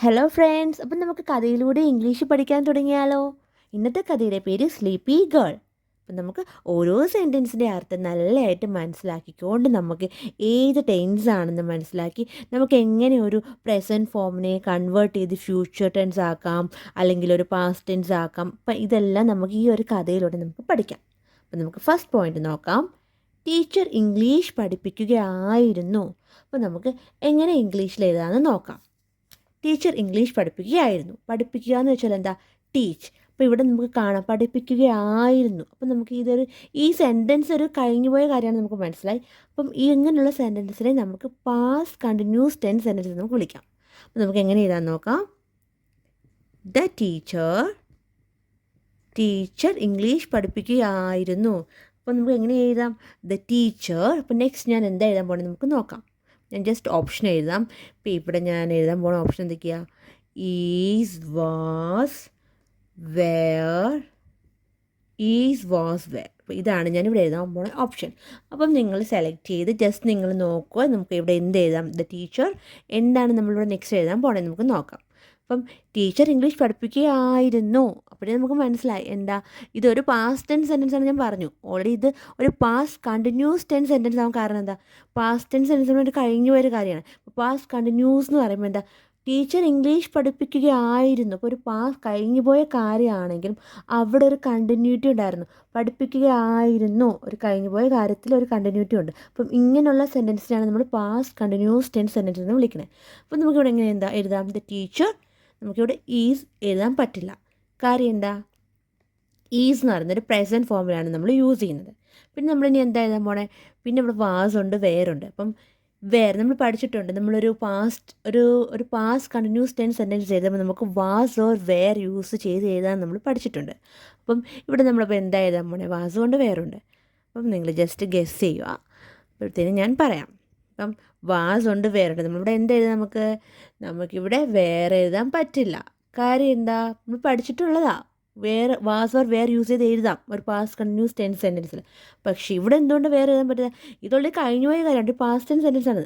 Hello friends, അപ്പം നമുക്ക് കഥയിലൂടെ ഇംഗ്ലീഷ് പഠിക്കാൻ തുടങ്ങിയാലോ? ഇന്നത്തെ കഥയുടെ പേര് സ്ലീപ്പി ഗേൾ. അപ്പം നമുക്ക് ഓരോ സെൻറ്റൻസിൻ്റെ അർത്ഥം നല്ലതായിട്ട് മനസ്സിലാക്കിക്കൊണ്ട് നമുക്ക് ഏത് ടെൻസ് ആണെന്ന് മനസ്സിലാക്കി നമുക്ക് എങ്ങനെ ഒരു പ്രസൻറ്റ് ഫോമിനെ കൺവേർട്ട് ചെയ്ത് ഫ്യൂച്ചർ ടെൻസ് ആക്കാം, അല്ലെങ്കിൽ ഒരു പാസ്റ്റ് ടെൻസ് ആക്കാം. അപ്പം ഇതെല്ലാം നമുക്ക് ഈ ഒരു കഥയിലൂടെ നമുക്ക് പഠിക്കാം. അപ്പം നമുക്ക് ഫസ്റ്റ് പോയിന്റ് നോക്കാം. ടീച്ചർ ഇംഗ്ലീഷ് പഠിപ്പിക്കുകയായിരുന്നു. അപ്പം നമുക്ക് എങ്ങനെ ഇംഗ്ലീഷിൽ എഴുതാമെന്ന് നോക്കാം. ടീച്ചർ ഇംഗ്ലീഷ് പഠിപ്പിക്കുകയായിരുന്നു. പഠിപ്പിക്കുക എന്ന് വെച്ചാൽ എന്താ? ടീച്ച്. അപ്പോൾ ഇവിടെ നമുക്ക് കാണാം പഠിപ്പിക്കുകയായിരുന്നു. അപ്പം നമുക്ക് ഈ സെൻറ്റൻസ് ഒരു കഴിഞ്ഞുപോയ കാര്യമാണ് നമുക്ക് മനസ്സിലായി. അപ്പം ഈ ഇങ്ങനെയുള്ള സെൻറ്റൻസിനെ നമുക്ക് പാസ്റ്റ് കണ്ടിന്യൂസ് ടെൻസ് സെൻറ്റൻസ് നമുക്ക് വിളിക്കാം. അപ്പം നമുക്ക് എങ്ങനെ എഴുതാൻ നോക്കാം. ദ ടീച്ചർ ഇംഗ്ലീഷ് പഠിപ്പിക്കുകയായിരുന്നു. അപ്പോൾ നമുക്ക് എങ്ങനെ എഴുതാം? The teacher. അപ്പോൾ നെക്സ്റ്റ് ഞാൻ എന്താ എഴുതാൻ പോകുന്നത് നമുക്ക് നോക്കാം. ഞാൻ ജസ്റ്റ് ഓപ്ഷൻ എഴുതാം. ഇപ്പോൾ ഇവിടെ ഞാൻ എഴുതാൻ പോകുന്ന ഓപ്ഷൻ എന്തൊക്കെയാണ്? Is was were. അപ്പോൾ ഇതാണ് ഞാനിവിടെ എഴുതാൻ പോകുന്ന ഓപ്ഷൻ. അപ്പം നിങ്ങൾ സെലക്ട് ചെയ്ത് ജസ്റ്റ് നിങ്ങൾ നോക്കുക. നമുക്ക് ഇവിടെ എന്ത് എഴുതാം? The teacher. എന്താണ് നമ്മളിവിടെ നെക്സ്റ്റ് എഴുതാൻ പോകണത് നമുക്ക് നോക്കാം. അപ്പം ടീച്ചർ ഇംഗ്ലീഷ് പഠിപ്പിക്കുകയായിരുന്നു. അപ്പോഴേ നമുക്ക് മനസ്സിലായി എന്താ ഇതൊരു പാസ്റ്റ് ടെൻസ് സെൻറ്റൻസ് ആണ്. ഞാൻ പറഞ്ഞു ഓൾറെഡി ഇത് ഒരു പാസ്റ്റ് കണ്ടിന്യൂസ് ടെൻസ് സെൻറ്റൻസ് ആവും. കാരണം എന്താ? പാസ്റ്റ് ടെൻസ് സെൻറ്റൻസ് ഒരു കഴിഞ്ഞു പോയൊരു കാര്യമാണ്. പാസ്റ്റ് കണ്ടിന്യൂസ് എന്ന് പറയുമ്പോൾ എന്താ? ടീച്ചർ ഇംഗ്ലീഷ് പഠിപ്പിക്കുകയായിരുന്നു. അപ്പോൾ ഒരു കഴിഞ്ഞു പോയ കാര്യമാണെങ്കിലും അവിടെ ഒരു കണ്ടിന്യൂറ്റി ഉണ്ടായിരുന്നു. പഠിപ്പിക്കുകയായിരുന്നു, ഒരു കഴിഞ്ഞു പോയ കാര്യത്തിൽ ഒരു കണ്ടിന്യൂറ്റി ഉണ്ട്. അപ്പം ഇങ്ങനെയുള്ള സെൻറ്റൻസിനാണ് നമ്മൾ പാസ്റ്റ് കണ്ടിന്യൂസ് ടെൻസ് സെൻറ്റൻസ് എന്ന് വിളിക്കുന്നത്. അപ്പം നമുക്കിവിടെ എങ്ങനെ എഴുതാം? The teacher. നമുക്കിവിടെ ഈസ് എഴുതാൻ പറ്റില്ല. കാര്യം എന്താ? ഈസ് എന്ന് പറയുന്നത് ഒരു പ്രസൻറ്റ് ഫോമിലാണ് നമ്മൾ യൂസ് ചെയ്യുന്നത്. പിന്നെ നമ്മളിനി എന്താ എഴുതാൻ പോണേ? പിന്നെ ഇവിടെ വാസ് ഉണ്ട്, വേറുണ്ട്. അപ്പം നമ്മൾ പഠിച്ചിട്ടുണ്ട്. നമ്മളൊരു ഒരു പാസ്റ്റ് കണ്ടിന്യൂസ് ടെൻസ് സെൻറ്റൻസ് എഴുതുമ്പോൾ നമുക്ക് വാസ് ഓർ വെയർ യൂസ് ചെയ്ത് എഴുതാൻ നമ്മൾ പഠിച്ചിട്ടുണ്ട്. അപ്പം ഇവിടെ നമ്മളിപ്പോൾ എന്താ എഴുതാൻ പോണേ? വാസ് കൊണ്ട് വേറുണ്ട്. അപ്പം നിങ്ങൾ ജസ്റ്റ് ഗെസ് ചെയ്യുക. അപ്പോഴത്തേനും ഞാൻ പറയാം. അപ്പം വാസ് ഉണ്ട്, വേറുണ്ട്. നമ്മളിവിടെ എന്താ എഴുതാം? നമുക്കിവിടെ വേറെ എഴുതാൻ പറ്റില്ല. കാര്യം എന്താ? നമ്മൾ പഠിച്ചിട്ടുള്ളതാ. വാസ് ഓർ വേർ യൂസ് ചെയ്ത് എഴുതാം ഒരു പാസ്റ്റ് കണ്ടിന്യൂസ് ടെൻസ് സെൻറ്റൻസിൽ. പക്ഷേ ഇവിടെ എന്തുകൊണ്ട് വേറെ എഴുതാൻ പറ്റില്ല? ഇതുകൊണ്ട് കഴിഞ്ഞു പോയ കാര്യമാണ്, ഒരു പാസ്റ്റ് ടെൻസ് സെൻറ്റൻസ് ആണ്.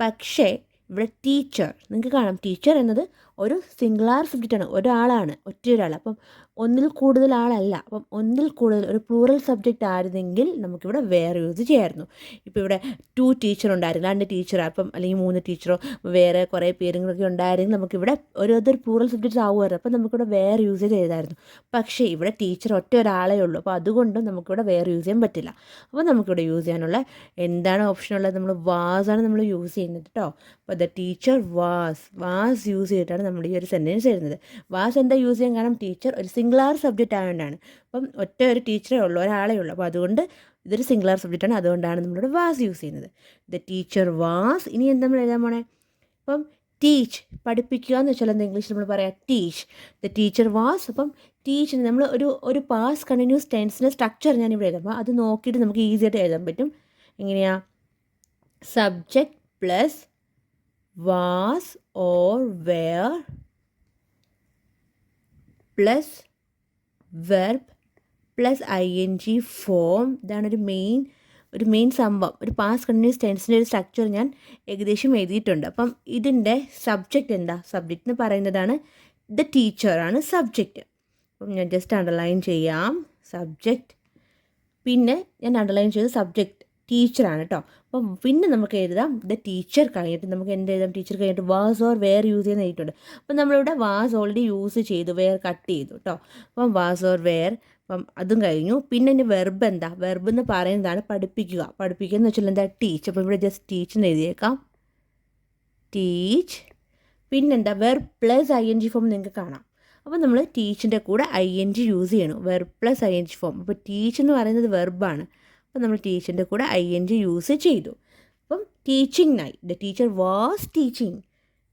പക്ഷേ ഇവിടെ ടീച്ചർ, നിങ്ങൾക്ക് കാണാം ടീച്ചർ എന്നത് ഒരു സിംഗുലാർ സബ്ജക്റ്റാണ്, ഒരാളാണ്, ഒറ്റയൊരാൾ. അപ്പം ഒന്നിൽ കൂടുതൽ ആളല്ല. അപ്പം ഒന്നിൽ കൂടുതൽ ഒരു പ്ലൂറൽ സബ്ജക്റ്റ് ആയിരുന്നെങ്കിൽ നമുക്കിവിടെ വേറെ യൂസ് ചെയ്യാമായിരുന്നു. ഇപ്പോൾ ഇവിടെ 2 ടീച്ചർ ഉണ്ടായിരുന്നു, 2 ടീച്ചർ, അപ്പം അല്ലെങ്കിൽ 3 ടീച്ചറോ വേറെ കുറേ പേരുകളൊക്കെ ഉണ്ടായിരുന്നെങ്കിൽ നമുക്കിവിടെ അതൊരു പ്ലൂറൽ സബ്ജക്റ്റ് ആവുമായിരുന്നു. അപ്പം നമുക്കിവിടെ വേറെ യൂസ് ചെയ്ത് എഴുതായിരുന്നു. പക്ഷേ ഇവിടെ ടീച്ചർ ഒറ്റ ഒരാളേ ഉള്ളൂ. അപ്പോൾ അതുകൊണ്ടും നമുക്കിവിടെ വേറെ യൂസ് ചെയ്യാൻ പറ്റില്ല. അപ്പോൾ നമുക്കിവിടെ യൂസ് ചെയ്യാനുള്ള എന്താണ് ഓപ്ഷൻ ഉള്ളത്? നമ്മൾ വാസാണ് നമ്മൾ യൂസ് ചെയ്യുന്നത് കേട്ടോ. അപ്പോൾ ദ ടീച്ചർ വാസ് യൂസ് ചെയ്തിട്ടാണ് നമ്മൾ ഈ ഒരു സെൻറ്റൻസ് എഴുതുന്നത്. വാസ് എന്താ യൂസ് ചെയ്യാൻ? കാരണം ടീച്ചർ ഒരു സിംഗുലാർ സബ്ജക്റ്റ് ആയതുകൊണ്ടാണ്. അപ്പം ഒറ്റ ഒരു ടീച്ചറേ ഉള്ളൂ, ഒരാളേ ഉള്ളൂ. അപ്പോൾ അതുകൊണ്ട് ഇതൊരു സിംഗുലാർ സബ്ജക്റ്റാണ്, അതുകൊണ്ടാണ് നമ്മളിവിടെ വാസ് യൂസ് ചെയ്യുന്നത്. The teacher was. ഇനി എന്താ നമ്മൾ എഴുതാൻ പോണേ? അപ്പം ടീച്ച്, പഠിപ്പിക്കുക എന്ന് വെച്ചാൽ എന്താ ഇംഗ്ലീഷിൽ നമ്മൾ പറയാം? ടീച്ച്. The teacher was. അപ്പം ടീച്ച് നമ്മൾ ഒരു പാസ്റ്റ് കണ്ടിന്യൂസ് ടെൻസിൻ്റെ സ്ട്രക്ചർ ഞാൻ ഇവിടെ എഴുതാം. അപ്പോൾ അത് നോക്കിയിട്ട് നമുക്ക് ഈസി ആയിട്ട് എഴുതാൻ പറ്റും. എങ്ങനെയാ? Subject plus was or were plus verb plus ing form. ഇതാണ് ഒരു മെയിൻ സംഭവം. ഒരു പാസ്റ്റ് കണ്ടിന്യൂസ് ടെൻസിൻ്റെ ഒരു സ്ട്രക്ചർ ഞാൻ ഏകദേശം എഴുതിയിട്ടുണ്ട്. അപ്പം ഇതിൻ്റെ സബ്ജക്റ്റ് എന്താ? സബ്ജക്റ്റ് എന്ന് പറയുന്നതാണ് ദ ടീച്ചറാണ് സബ്ജക്റ്റ്. അപ്പം ഞാൻ ജസ്റ്റ് അണ്ടർലൈൻ ചെയ്യാം സബ്ജക്റ്റ്. പിന്നെ ഞാൻ അണ്ടർലൈൻ ചെയ്ത സബ്ജക്റ്റ് ടീച്ചറാണ് കേട്ടോ. അപ്പം പിന്നെ നമുക്ക് എഴുതാം ദ ടീച്ചർ കഴിഞ്ഞിട്ട് നമുക്ക് എന്ത് എഴുതാം? ടീച്ചർ കഴിഞ്ഞിട്ട് വാസ് ഓർ വെയർ യൂസ് ചെയ്യുന്ന എഴുതിയിട്ടുണ്ട്. അപ്പം നമ്മളിവിടെ വാസ് ഓൾറെഡി യൂസ് ചെയ്തു, വെയർ കട്ട് ചെയ്തു കേട്ടോ. അപ്പം വാസ് ഓർ വെയർ, അപ്പം അതും കഴിഞ്ഞു. പിന്നെ എൻ്റെ വെർബ് എന്താ? വെർബ് എന്ന് പറയുന്നതാണ് പഠിപ്പിക്കുക. പഠിപ്പിക്കുക എന്ന് വെച്ചാൽ എന്താ? ടീച്ച്. അപ്പോൾ ഇവിടെ ജസ്റ്റ് ടീച്ച് എന്ന് എഴുതിയേക്കാം, ടീച്ച്. പിന്നെന്താ? വെർബ് പ്ലസ് ing ഫോം നിങ്ങൾക്ക് കാണാം. അപ്പോൾ നമ്മൾ ടീച്ചിൻ്റെ കൂടെ ing യൂസ് ചെയ്യണം, വെർബ് പ്ലസ് ing ഫോം. അപ്പോൾ ടീച്ച് എന്ന് പറയുന്നത് വെർബാണ്. അപ്പോൾ നമ്മൾ ടീച്ചറിൻ്റെ കൂടെ ing യൂസ് ചെയ്തു. അപ്പം ടീച്ചിങ്ങിനായി the teacher was teaching.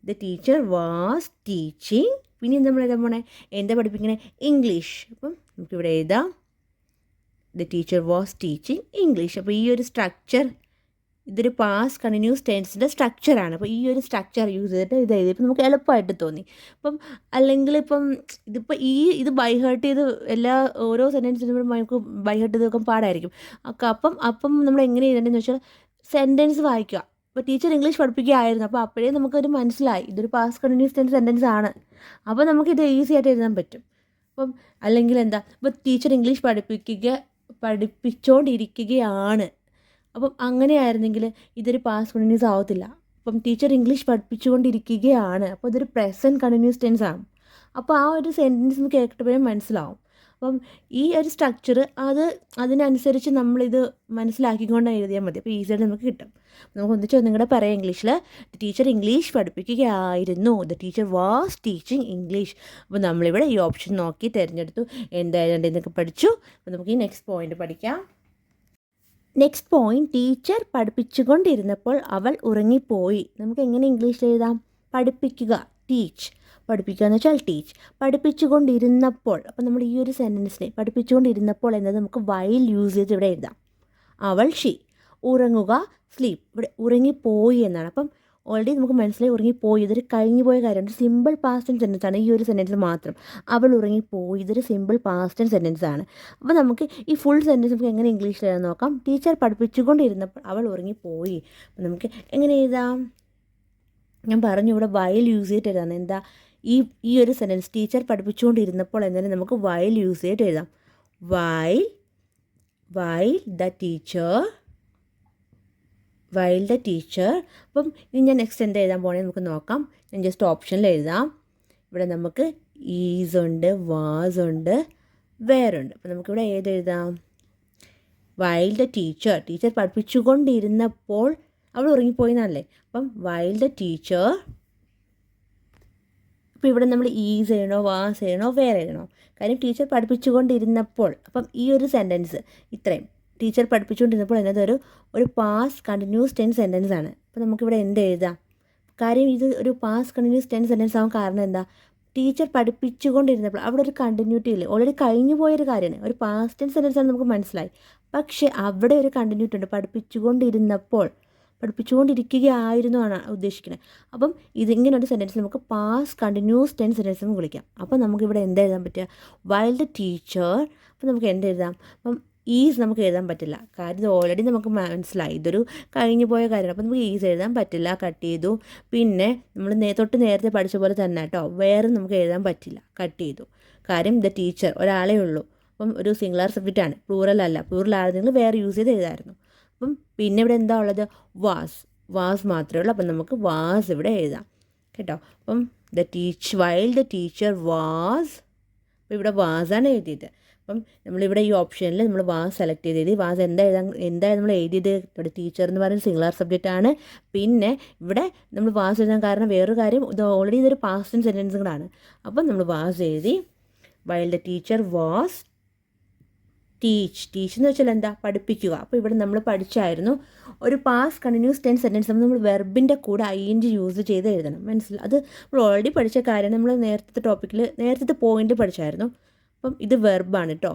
The teacher was teaching. പിന്നെ നമ്മൾ എഴുതാൻ പോണേ? എന്താ പഠിപ്പിക്കണേ? ഇംഗ്ലീഷ്. അപ്പം നമുക്കിവിടെ എഴുതാം the teacher was teaching English. അപ്പോൾ ഈ ഒരു സ്ട്രക്ചർ ഇതൊരു പാസ്റ്റ് കണ്ടിന്യൂസ് ടെൻസിൻ്റെ സ്ട്രക്ചറാണ്. അപ്പോൾ ഈ ഒരു സ്ട്രക്ചർ യൂസ് ചെയ്തിട്ട് ഇത് എഴുതിയപ്പോൾ നമുക്ക് എളുപ്പമായിട്ട് തോന്നി. അല്ലെങ്കിൽ ഇത് ബൈ ഹേർട്ട് ചെയ്ത് ഓരോ സെൻറ്റൻസിനും നമുക്ക് ബൈ ഹേർട്ട് ചെയ്ത് വെക്കാൻ പാടായിരിക്കും. അപ്പം നമ്മൾ എങ്ങനെ എഴുതേണ്ടതെന്ന് വെച്ചാൽ സെൻറ്റൻസ് വായിക്കുക. ഇപ്പോൾ ടീച്ചർ ഇംഗ്ലീഷ് പഠിപ്പിക്കുകയായിരുന്നു, അപ്പോൾ അപ്പോഴേ നമുക്കൊരു മനസ്സിലായി ഇതൊരു പാസ്റ്റ് കണ്ടിന്യൂസ് ടെൻസ് സെൻറ്റൻസ് ആണ്. അപ്പോൾ നമുക്കിത് ഈസി ആയിട്ട് എഴുതാൻ പറ്റും. അപ്പം അല്ലെങ്കിൽ എന്താ, ഇപ്പോൾ ടീച്ചർ ഇംഗ്ലീഷ് പഠിപ്പിച്ചുകൊണ്ടിരിക്കുകയാണ്. അപ്പം അങ്ങനെയായിരുന്നെങ്കിൽ ഇതൊരു പാസ്റ്റ് കണ്ടിന്യൂസ് ആവത്തില്ല. അപ്പം ടീച്ചർ ഇംഗ്ലീഷ് പഠിപ്പിച്ചുകൊണ്ടിരിക്കുകയാണ്, അപ്പോൾ ഇതൊരു പ്രസൻറ്റ് കണ്ടിന്യൂസ് ടെൻസ് ആണ്. അപ്പോൾ ആ ഒരു സെൻറ്റൻസ് നമുക്ക് കേൾക്കുമ്പോഴേ മനസ്സിലാവും. അപ്പം ഈ ഒരു സ്ട്രക്ചർ അതിനനുസരിച്ച് നമ്മളിത് മനസ്സിലാക്കിക്കൊണ്ട് എഴുതിയാൽ മതി. അപ്പോൾ ഈസിയായിട്ട് നമുക്ക് കിട്ടും. നമുക്ക് ഒന്നിച്ച് നിങ്ങളുടെ പറയാം ഇംഗ്ലീഷിൽ. ദി ടീച്ചർ ഇംഗ്ലീഷ് പഠിപ്പിക്കുകയായിരുന്നു. The teacher was teaching English. അപ്പോൾ നമ്മളിവിടെ ഈ ഓപ്ഷൻ നോക്കി തിരഞ്ഞെടുത്തു, എന്തായാലും എന്നൊക്കെ പഠിച്ചു. അപ്പോൾ നമുക്ക് ഈ നെക്സ്റ്റ് പോയിന്റ് പഠിക്കാം. നെക്സ്റ്റ് പോയിന്റ്, ടീച്ചർ പഠിപ്പിച്ചുകൊണ്ടിരുന്നപ്പോൾ അവൾ ഉറങ്ങിപ്പോയി. നമുക്ക് എങ്ങനെ ഇംഗ്ലീഷിൽ എഴുതാം? പഠിപ്പിക്കുക, ടീച്ച്. പഠിപ്പിക്കുക എന്ന് വെച്ചാൽ ടീച്ച്. പഠിപ്പിച്ചുകൊണ്ടിരുന്നപ്പോൾ, അപ്പോൾ നമ്മൾ ഈ ഒരു സെൻറ്റൻസിനെ പഠിപ്പിച്ചുകൊണ്ടിരുന്നപ്പോൾ എന്നത് നമുക്ക് വൈൽ യൂസ് ചെയ്ത് ഇവിടെ എഴുതാം. അവൾ, ഷീ. ഉറങ്ങുക, സ്ലീപ്പ്. ഇവിടെ ഉറങ്ങിപ്പോയി എന്നാണ്. അപ്പം ഓൾറെഡി നമുക്ക് മനസ്സിലായി ഉറങ്ങിപ്പോയി, ഇതൊരു കഴിഞ്ഞു പോയ കാര്യമാണ്. സിമ്പിൾ പാസ്റ്റ് ടെൻസ് സെൻറ്റൻസ് ആണ് ഈ ഒരു സെൻറ്റൻസ് മാത്രം. അവൾ ഉറങ്ങിപ്പോയി, ഇതൊരു സിമ്പിൾ പാസ്റ്റ് ടെൻസ് സെൻറ്റൻസ് ആണ്. അപ്പോൾ നമുക്ക് ഈ ഫുൾ സെൻറ്റൻസ് നമുക്ക് എങ്ങനെ ഇംഗ്ലീഷിൽ എഴുതാൻ നോക്കാം. ടീച്ചർ പഠിപ്പിച്ചുകൊണ്ടിരുന്നപ്പോൾ അവൾ ഉറങ്ങിപ്പോയി. അപ്പോൾ നമുക്ക് എങ്ങനെ എഴുതാം? ഞാൻ പറഞ്ഞു ഇവിടെ വൈൽ യൂസ് ചെയ്തിട്ട് എഴുതാം. എന്താ ഈ ഒരു സെൻറ്റൻസ് ടീച്ചർ പഠിപ്പിച്ചുകൊണ്ടിരുന്നപ്പോൾ എന്നതിന് നമുക്ക് വൈൽ യൂസ് ചെയ്തിട്ട് എഴുതാം. While the teacher. അപ്പം ഇനി ഞാൻ നെക്സ്റ്റ് എന്താ എഴുതാൻ പോകണേ നമുക്ക് നോക്കാം. ഞാൻ ജസ്റ്റ് ഓപ്ഷനിൽ എഴുതാം. ഇവിടെ നമുക്ക് ഈസ് ഉണ്ട്, വാസ് ഉണ്ട്, വേറുണ്ട്. അപ്പം നമുക്കിവിടെ ഏതെഴുതാം? വൈൽ ദ ടീച്ചർ പഠിപ്പിച്ചുകൊണ്ടിരുന്നപ്പോൾ അവൾ ഉറങ്ങിപ്പോയി എന്നല്ലേ. അപ്പം വൈൽ ദ ടീച്ചർ. അപ്പോൾ ഇവിടെ നമ്മൾ ഈസ് എഴുതണോ, വാസ് എഴുതണോ, വേറെ എഴുതണോ? കാര്യം ടീച്ചർ പഠിപ്പിച്ചുകൊണ്ടിരുന്നപ്പോൾ. അപ്പം ഈ ഒരു സെൻറ്റൻസ് ഇത്രയും ടീച്ചർ പഠിപ്പിച്ചുകൊണ്ടിരുന്നപ്പോൾ എന്നത് ഒരു പാസ്റ്റ് കണ്ടിന്യൂസ് ടെൻസ് സെൻറ്റൻസ് ആണ്. അപ്പോൾ നമുക്കിവിടെ എന്ത് എഴുതാം? കാര്യം ഇത് ഒരു പാസ്റ്റ് കണ്ടിന്യൂസ് ടെൻസ് സെൻറ്റൻസ് ആവാൻ കാരണം എന്താ? ടീച്ചർ പഠിപ്പിച്ചുകൊണ്ടിരുന്നപ്പോൾ അവിടെ ഒരു കണ്ടിന്യൂറ്റി ഇല്ല, ഓൾറെഡി കഴിഞ്ഞു പോയൊരു കാര്യമാണ്. ഒരു പാസ്റ്റ് ടെൻസ് സെൻറ്റൻസ് ആണ് നമുക്ക് മനസ്സിലായി. പക്ഷേ അവിടെ ഒരു കണ്ടിന്യൂറ്റി ഉണ്ട്. പഠിപ്പിച്ചുകൊണ്ടിരിക്കുകയായിരുന്നു ആണ് ഉദ്ദേശിക്കുന്നത്. അപ്പം ഇതിങ്ങനെ ഒരു സെൻറ്റൻസ് നമുക്ക് പാസ്റ്റ് കണ്ടിന്യൂസ് ടെൻസ് സെൻറ്റൻസ് എന്ന് വിളിക്കാം. അപ്പോൾ നമുക്കിവിടെ എന്ത് എഴുതാൻ പറ്റുക? While the teacher. അപ്പോൾ നമുക്ക് എന്ത് എഴുതാം? അപ്പം ഈസ് നമുക്ക് എഴുതാൻ പറ്റില്ല, കാര്യം ഇത് ഓൾറെഡി നമുക്ക് മനസ്സിലായി ഇതൊരു കഴിഞ്ഞു പോയ കാര്യമാണ്. അപ്പോൾ നമുക്ക് ഈസ് എഴുതാൻ പറ്റില്ല, കട്ട് ചെയ്തു. പിന്നെ നമ്മൾ നേരത്തെ പഠിച്ച പോലെ തന്നെ കേട്ടോ, വേറെ നമുക്ക് എഴുതാൻ പറ്റില്ല, കട്ട് ചെയ്തു. കാര്യം ദ ടീച്ചർ ഒരാളേ ഉള്ളൂ. അപ്പം ഒരു സിംഗുലർ സബ്ജക്റ്റ് ആണ്, പ്ലൂറൽ അല്ല. പ്ലൂറൽ ആയിരുന്നെങ്കിൽ വേറെ യൂസ് ചെയ്ത് എഴുതാമായിരുന്നു. അപ്പം പിന്നെ ഇവിടെ എന്താ ഉള്ളത്? വാസ് മാത്രമേ ഉള്ളൂ. അപ്പം നമുക്ക് വാസ് ഇവിടെ എഴുതാം കേട്ടോ. അപ്പം വൈൽ ദ ടീച്ചർ വാസ്. അപ്പോൾ ഇവിടെ വാസാണ് എഴുതിയത്. അപ്പം നമ്മളിവിടെ ഈ ഓപ്ഷനിൽ നമ്മൾ വാസ് സെലക്ട് ചെയ്ത് എഴുതി. വാസ് എന്താ നമ്മൾ എഴുതിയത്? ഇവിടെ ടീച്ചർ എന്ന് പറയുന്നത് സിംഗുലർ സബ്ജക്റ്റ് ആണ്. പിന്നെ ഇവിടെ നമ്മൾ വാസ് എഴുതാൻ കാരണം വേറൊരു കാര്യം, ഇത് ഓൾറെഡി ഇതൊരു പാസ്റ്റ് ടെൻസ് സെൻറ്റൻസുകളാണ്. അപ്പം നമ്മൾ വാസ് എഴുതി. While the teacher was teach എന്ന് വെച്ചാൽ എന്താ? പഠിപ്പിക്കുക. അപ്പോൾ ഇവിടെ നമ്മൾ പഠിച്ചായിരുന്നു ഒരു പാസ്റ്റ് കണ്ടിന്യൂസ് ടെൻസ് സെൻറ്റൻസ് നമ്മൾ വെർബിൻ്റെ കൂടെ ing യൂസ് ചെയ്ത് എഴുതണം. മനസ്സിലായി? അത് നമ്മൾ ഓൾറെഡി പഠിച്ച കാര്യം. നമ്മൾ നേരത്തെ പോയിന്റ് പഠിച്ചായിരുന്നു. അപ്പം ഇത് വെർബാണ് കേട്ടോ.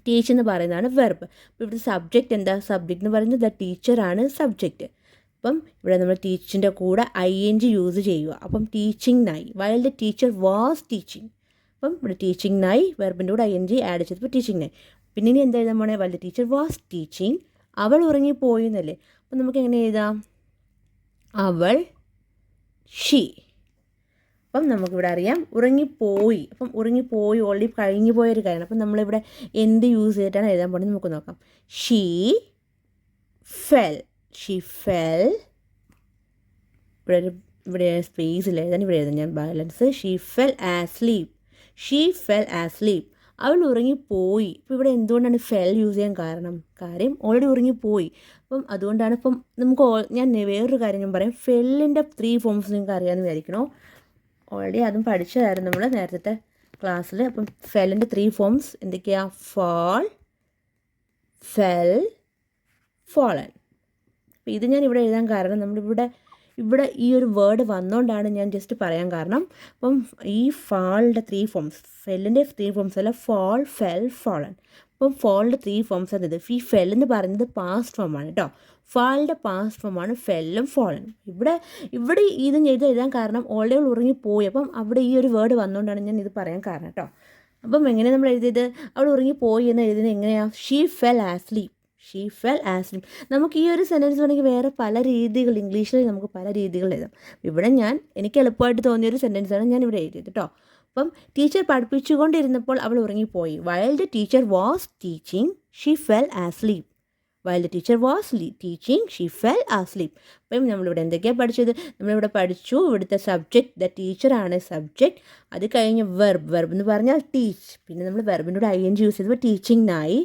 ടീച്ച് എന്ന് പറയുന്നതാണ് വെർബ്. അപ്പോൾ ഇവിടെ സബ്ജക്റ്റ് എന്താ? സബ്ജക്റ്റ് എന്ന് പറയുന്നത് ദ ടീച്ചറാണ് സബ്ജക്റ്റ്. അപ്പം ഇവിടെ നമ്മൾ ടീച്ചിൻ്റെ കൂടെ ing യൂസ് ചെയ്യുക. അപ്പം ടീച്ചിങ്ങിനായി while the teacher was teaching. അപ്പം ഇവിടെ ടീച്ചിങ്ങിനായി വെർബിൻ്റെ കൂടെ ing ആഡ് ചെയ്തപ്പോൾ ടീച്ചിങ്ങിനായി. പിന്നെ ഇനി എന്താ എഴുതാൻ പോണേ? While the teacher was teaching. അവൾ ഉറങ്ങിപ്പോയി എന്നല്ലേ. അപ്പം നമുക്ക് എങ്ങനെ എഴുതാം? അവൾ, ഷീ. അപ്പം നമുക്കിവിടെ അറിയാം ഉറങ്ങിപ്പോയി. അപ്പം ഉറങ്ങിപ്പോയി ഓൾറെഡി കഴിഞ്ഞു പോയൊരു കാര്യമാണ്. അപ്പം നമ്മളിവിടെ എന്ത് യൂസ് ചെയ്തിട്ടാണ് എഴുതാൻ പോകുന്നത് നമുക്ക് നോക്കാം. She fell. ഇവിടെ സ്പേസിൽ എഴുതാൻ ഇവിടെ എഴുതാം ഞാൻ balance. She fell asleep. അവൾ ഉറങ്ങിപ്പോയി. ഇപ്പോൾ ഇവിടെ എന്തുകൊണ്ടാണ് ഫെൽ യൂസ് ചെയ്യാൻ കാര്യം ഓൾറെഡി ഉറങ്ങിപ്പോയി. അപ്പം അതുകൊണ്ടാണ്. ഇപ്പം ഞാൻ വേറൊരു കാര്യം ഞാൻ പറയാം. ഫെല്ലിൻ്റെ 3 ഫോംസ് നിങ്ങൾക്ക് അറിയാമെന്ന് വിചാരിക്കണോ? ഓൾറെഡി അതും പഠിച്ചതായിരുന്നു നമ്മൾ നേരത്തെ ക്ലാസ്സിൽ. അപ്പം ഫെല്ലിൻ്റെ 3 ഫോംസ് എന്തൊക്കെയാണ്? Fall, fell, fallen. അപ്പോൾ ഇത് ഞാൻ ഇവിടെ എഴുതാൻ കാരണം നമ്മളിവിടെ ഈ ഒരു വേർഡ് വന്നുകൊണ്ടാണ് ഞാൻ ജസ്റ്റ് പറയാൻ കാരണം. അപ്പം ഈ ഫാളിൻ്റെ 3 ഫോംസ്, ഫെല്ലിൻ്റെ 3 ഫോംസ് അല്ല, ഫാൾ, ഫെൽ, ഫോളൻ. അപ്പം ഫാളിൻ്റെ 3 ഫോംസ് ആണ് ഇത്. ഈ ഫെൽ എന്ന് പറയുന്നത് പാസ്റ്റ് ഫോമാണ് കേട്ടോ. ഫാളിൻ്റെ പാസ്റ്റ് ഫോമാണ് ഫെല്ലും ഫോളനും. ഇവിടെ ഇത് എഴുതാൻ കാരണം ഓൾറെഡി ഉറങ്ങിപ്പോയി. അപ്പം അവിടെ ഈ ഒരു വേർഡ് വന്നുകൊണ്ടാണ് ഞാൻ ഇത് പറയാൻ കാരണം കേട്ടോ. അപ്പം എങ്ങനെ നമ്മൾ എഴുതിയത്? അവൾ ഉറങ്ങിപ്പോയി എന്ന് എഴുതുന്നത് എങ്ങനെയാണ്? She fell as she fell asleep. നമുക്ക് ഈ ഒരു സെൻറ്റൻസ് വേണമെങ്കിൽ വേറെ പല രീതികൾ ഇംഗ്ലീഷിൽ നമുക്ക് പല രീതികൾ എഴുതാം. ഇവിടെ എനിക്ക് എളുപ്പമായിട്ട് തോന്നിയൊരു സെൻറ്റൻസാണ് ഞാൻ ഇവിടെ എഴുതിയത് കേട്ടോ. അപ്പം ടീച്ചർ പഠിപ്പിച്ചുകൊണ്ടിരുന്നപ്പോൾ അവൾ ഉറങ്ങിപ്പോയി. While the teacher was teaching she fell asleep. While the teacher was teaching she fell asleep. അപ്പം നമ്മളിവിടെ എന്തൊക്കെയാണ് പഠിച്ചത്? നമ്മളിവിടെ പഠിച്ചു ഇവിടുത്തെ സബ്ജക്റ്റ് ദ ടീച്ചറാണ് സബ്ജക്റ്റ്. അത് കഴിഞ്ഞ് വെർബ് എന്ന് പറഞ്ഞാൽ ടീച്ച്. പിന്നെ നമ്മൾ വെർബിൻ്റെ കൂടെ ing യൂസ് ചെയ്തപ്പോൾ ടീച്ചിങ്ങിനായി.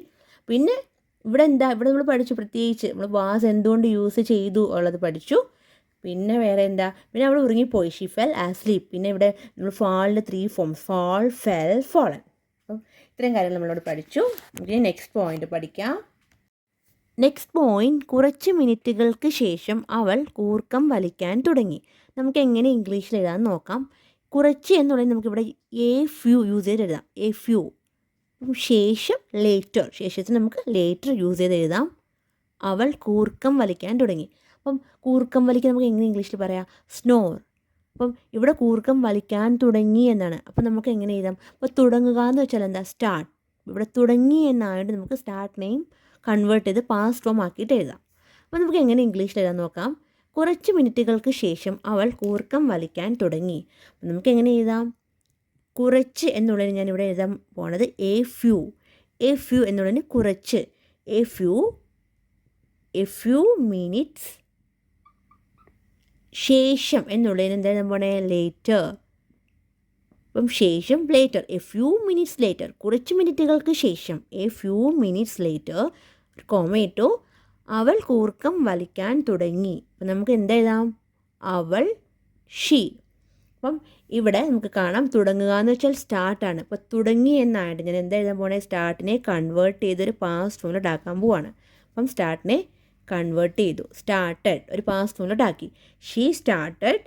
പിന്നെ ഇവിടെ ഇവിടെ നമ്മൾ പഠിച്ചു പ്രത്യേകിച്ച് നമ്മൾ വാസ് എന്തുകൊണ്ട് യൂസ് ചെയ്തു ഉള്ളത് പഠിച്ചു. പിന്നെ വേറെ പിന്നെ അവൾ ഉറങ്ങിപ്പോയി. She fell asleep. പിന്നെ ഇവിടെ നമ്മൾ ഫാളിൻ്റെ 3 ഫോംസ് ഫാൾ, ഫെൽ, ഫോളൻ. അപ്പം ഇത്രയും കാര്യങ്ങൾ നമ്മളോട് പഠിച്ചു. നമുക്ക് നെക്സ്റ്റ് പോയിന്റ് പഠിക്കാം. നെക്സ്റ്റ് പോയിന്റ്, കുറച്ച് മിനിറ്റുകൾക്ക് ശേഷം അവൾ കൂർക്കം വലിക്കാൻ തുടങ്ങി. നമുക്ക് എങ്ങനെ ഇംഗ്ലീഷിൽ എഴുതാൻ നോക്കാം. കുറച്ച് എന്നുള്ളത് നമുക്കിവിടെ എ ഫ്യൂ യൂസ് ചെയ്ത് എഴുതാം. A few. ശേഷം ലേറ്റർ, ശേഷത്തിന് നമുക്ക് ലേറ്റർ യൂസ് ചെയ്ത് എഴുതാം. അവൾ കൂർക്കം വലിക്കാൻ തുടങ്ങി. അപ്പം കൂർക്കം വലിക്കാൻ നമുക്ക് എങ്ങനെ ഇംഗ്ലീഷിൽ പറയാം? സ്നോർ. അപ്പം ഇവിടെ കൂർക്കം വലിക്കാൻ തുടങ്ങി എന്നാണ്. അപ്പം നമുക്ക് എങ്ങനെ എഴുതാം? അപ്പോൾ തുടങ്ങുക എന്ന് വെച്ചാൽ സ്റ്റാർട്ട്. ഇവിടെ തുടങ്ങി എന്നായിട്ട് നമുക്ക് സ്റ്റാർട്ട് നെയിം കൺവേർട്ട് ചെയ്ത് പാസ്റ്റ് ഫോം ആക്കിയിട്ട് എഴുതാം. അപ്പോൾ നമുക്ക് എങ്ങനെ ഇംഗ്ലീഷിൽ എഴുതാൻ നോക്കാം. കുറച്ച് മിനിറ്റുകൾക്ക് ശേഷം അവൾ കൂർക്കം വലിക്കാൻ തുടങ്ങി. അപ്പം നമുക്ക് എങ്ങനെ എഴുതാം? കുറച്ച് എന്നുള്ളതിന് ഞാനിവിടെ എഴുതാൻ പോണത് എ ഫ്യൂ. എ ഫ്യൂ എന്നുള്ളതിന് കുറച്ച്. A few minutes. ശേഷം എന്നുള്ളതിന് എന്താ പോണേ? ലേറ്റർ. അപ്പം ശേഷം later. A few minutes later. കുറച്ച് മിനിറ്റുകൾക്ക് ശേഷം. എ ഫ്യൂ മിനിറ്റ്സ് ലേറ്റർ കോമേറ്റോ അവൾ കൂർക്കം വലിക്കാൻ തുടങ്ങി. അപ്പം നമുക്ക് എന്താ എഴുതാം? അവൾ, ഷീ. അപ്പം ഇവിടെ നമുക്ക് കാണാം തുടങ്ങുക എന്ന് വെച്ചാൽ സ്റ്റാർട്ടാണ്. അപ്പോൾ തുടങ്ങി എന്നായിട്ട് ഞാൻ എന്താ എഴുതാൻ പോണേ? സ്റ്റാർട്ടിനെ കൺവേർട്ട് ചെയ്തൊരു പാസ്റ്റ് ഫോമിലോട്ട് ആക്കാൻ പോവാണ്. അപ്പം സ്റ്റാർട്ടിനെ കൺവേർട്ട് ചെയ്തു. സ്റ്റാർട്ടഡ് ഒരു പാസ്റ്റ് ഫോമിലോട്ട് ആക്കി. ഷീ സ്റ്റാർട്ടഡ്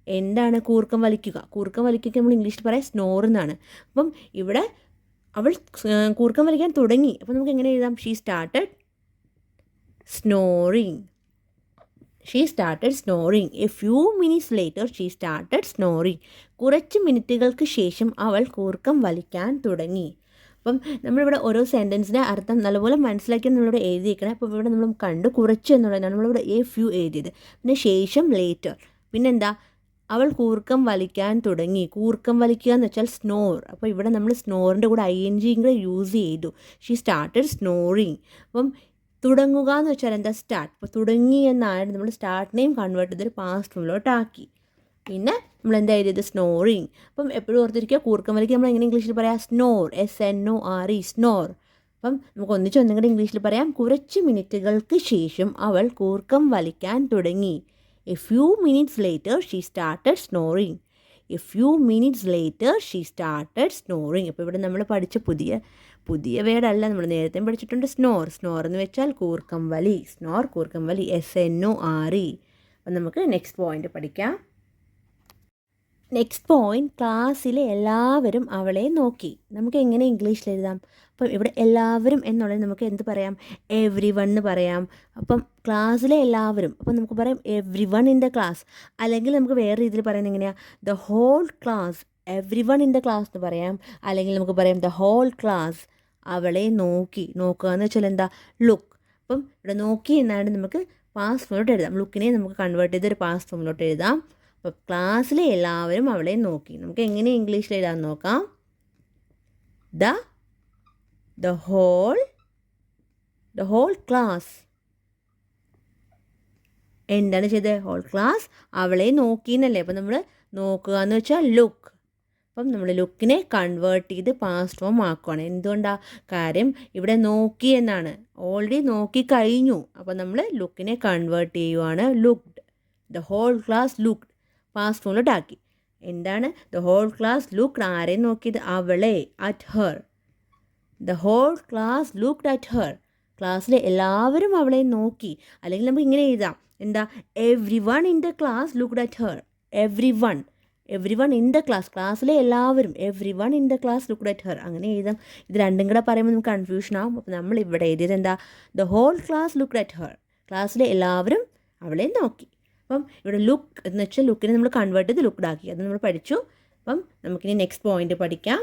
എന്താണ്? കൂർക്കം വലിക്കുക. കൂർക്കം വലിക്കുക നമ്മൾ ഇംഗ്ലീഷിൽ പറയാം സ്നോർ എന്നാണ്. അപ്പം ഇവിടെ അവൾ കൂർക്കം വലിക്കാൻ തുടങ്ങി. അപ്പം നമുക്ക് എങ്ങനെ എഴുതാം? She started snoring. She started snoring. A few minutes later she started snoring. കുറച്ച് മിനിറ്റുകൾക്ക് ശേഷം അവൾ കൂർക്കം വലിക്കാൻ തുടങ്ങി. അപ്പം നമ്മളിവിടെ ഓരോ സെൻറ്റൻസിൻ്റെ അർത്ഥം നല്ലപോലെ മനസ്സിലാക്കി നമ്മളിവിടെ എഴുതിയിരിക്കണം. അപ്പോൾ ഇവിടെ നമ്മൾ കണ്ടു കുറച്ച് എന്നുള്ളതാണ് നമ്മളിവിടെ എ ഫ്യൂ എഴുതിയത്. പിന്നെ ശേഷം ലേറ്റർ. പിന്നെന്താ? അവൾ കൂർക്കം വലിക്കാൻ തുടങ്ങി. കൂർക്കം വലിക്കുക എന്ന് വെച്ചാൽ സ്നോർ. അപ്പോൾ ഇവിടെ നമ്മൾ സ്നോറിൻ്റെ കൂടെ ing കൂടെ യൂസ് ചെയ്തു. She started snoring. അപ്പം തുടങ്ങുക എന്ന് വെച്ചാൽ സ്റ്റാർട്ട്. അപ്പോൾ തുടങ്ങി എന്നായിരുന്നു നമ്മൾ സ്റ്റാർട്ടിനെയും കൺവേർട്ട് ചെയ്തൊരു പാസ്റ്റ് ഫോമിലോട്ടാക്കി. പിന്നെ നമ്മൾ എന്താ എഴുതിയത്? സ്നോറിങ്. അപ്പം എപ്പോഴും ഓർത്തിരിക്കുക കൂർക്കം വലിക്കുക നമ്മൾ എങ്ങനെ ഇംഗ്ലീഷിൽ പറയാം? സ്നോർ. SNORE snore. അപ്പം നമുക്ക് ഒന്നും കൂടെ ഇംഗ്ലീഷിൽ പറയാം. കുറച്ച് മിനിറ്റുകൾക്ക് ശേഷം അവൾ കൂർക്കം വലിക്കാൻ തുടങ്ങി. A few minutes later she started snoring. A few minutes later she started snoring. അപ്പോൾ ഇവിടെ നമ്മൾ പഠിച്ച പുതിയ വേർഡല്ല, നമ്മൾ നേരത്തെ പഠിച്ചിട്ടുണ്ട് സ്നോർ. സ്നോർ എന്ന് വെച്ചാൽ കൂർക്കം വലി. സ്നോർ കൂർക്കം വലി. SNORE. അപ്പം നമുക്ക് നെക്സ്റ്റ് പോയിന്റ് പഠിക്കാം. നെക്സ്റ്റ് പോയിന്റ്, ക്ലാസ്സിലെ എല്ലാവരും അവളെ നോക്കി. നമുക്ക് എങ്ങനെ ഇംഗ്ലീഷിൽ എഴുതാം? അപ്പം ഇവിടെ എല്ലാവരും എന്നുള്ളത് നമുക്ക് എന്ത് പറയാം? എവ്രി വൺ എന്ന് പറയാം. അപ്പം ക്ലാസ്സിലെ എല്ലാവരും. അപ്പം നമുക്ക് പറയാം everyone in the class. അല്ലെങ്കിൽ നമുക്ക് വേറെ രീതിയിൽ പറയുന്നത് എങ്ങനെയാണ്? The whole class. Everyone in the class എന്ന് പറയാം. അല്ലെങ്കിൽ നമുക്ക് പറയാം ദ ഹോൾ ക്ലാസ് അവളെ നോക്കി. നോക്കുക എന്ന് വെച്ചാൽ എന്താ? ലുക്ക്. അപ്പം ഇവിടെ നോക്കി എന്നാണ് നമുക്ക് പാസ്റ്റ് ഫോമിലോട്ട് എഴുതാം. ലുക്കിനെ നമുക്ക് കൺവേർട്ട് ചെയ്തൊരു പാസ്റ്റ് ഫോമിലോട്ട് എഴുതാം. അപ്പോൾ ക്ലാസ്സിലെ എല്ലാവരും അവളെ നോക്കി. നമുക്ക് എങ്ങനെ ഇംഗ്ലീഷിൽ എഴുതാൻ നോക്കാം? The whole class. എന്താണ് ചെയ്തത്? ഹോൾ ക്ലാസ് അവളെ നോക്കി എന്നല്ലേ. അപ്പം നമ്മൾ നോക്കുക എന്ന് വെച്ചാൽ ലുക്ക്. അപ്പം നമ്മൾ ലുക്കിനെ കൺവേർട്ട് ചെയ്ത് പാസ്റ്റ് ഫോം ആക്കുകയാണ്. എന്തുകൊണ്ടാണ്? കാര്യം ഇവിടെ നോക്കി എന്നാണ്. ഓൾറെഡി നോക്കി കഴിഞ്ഞു. അപ്പം നമ്മൾ ലുക്കിനെ കൺവേർട്ട് ചെയ്യുവാണ്. Looked. The whole class looked. Past ഫോമിലോട്ടാക്കി. എന്താണ്? The whole class looked. ആരെ നോക്കിയത്? അവളെ. At her. The whole class looked at her. ക്ലാസ്സിലെ എല്ലാവരും അവളെ നോക്കി. അല്ലെങ്കിൽ നമുക്ക് ഇങ്ങനെ എഴുതാം. എന്താ? Everyone in the class looked at her. Everyone in the class. ക്ലാസ്സിലെ എല്ലാവരും. Everyone in the class looked at her. അങ്ങനെ എഴുതാം. ഇത് രണ്ടും കൂടെ പറയുമ്പോൾ നമുക്ക് കൺഫ്യൂഷൻ ആവും. അപ്പോൾ നമ്മൾ ഇവിടെ എഴുതിയത് എന്താ? The whole class looked at her. ക്ലാസ്സിലെ എല്ലാവരും അവളെ നോക്കി. അപ്പം ഇവിടെ ലുക്ക് എന്ന് വെച്ചാൽ ലുക്കിനെ നമ്മൾ കൺവേർട്ട് ചെയ്ത് ലുക്ക്ഡ് ആക്കി. അത് നമ്മൾ പഠിച്ചു. അപ്പം നമുക്കിനി നെക്സ്റ്റ് പോയിന്റ് പഠിക്കാം.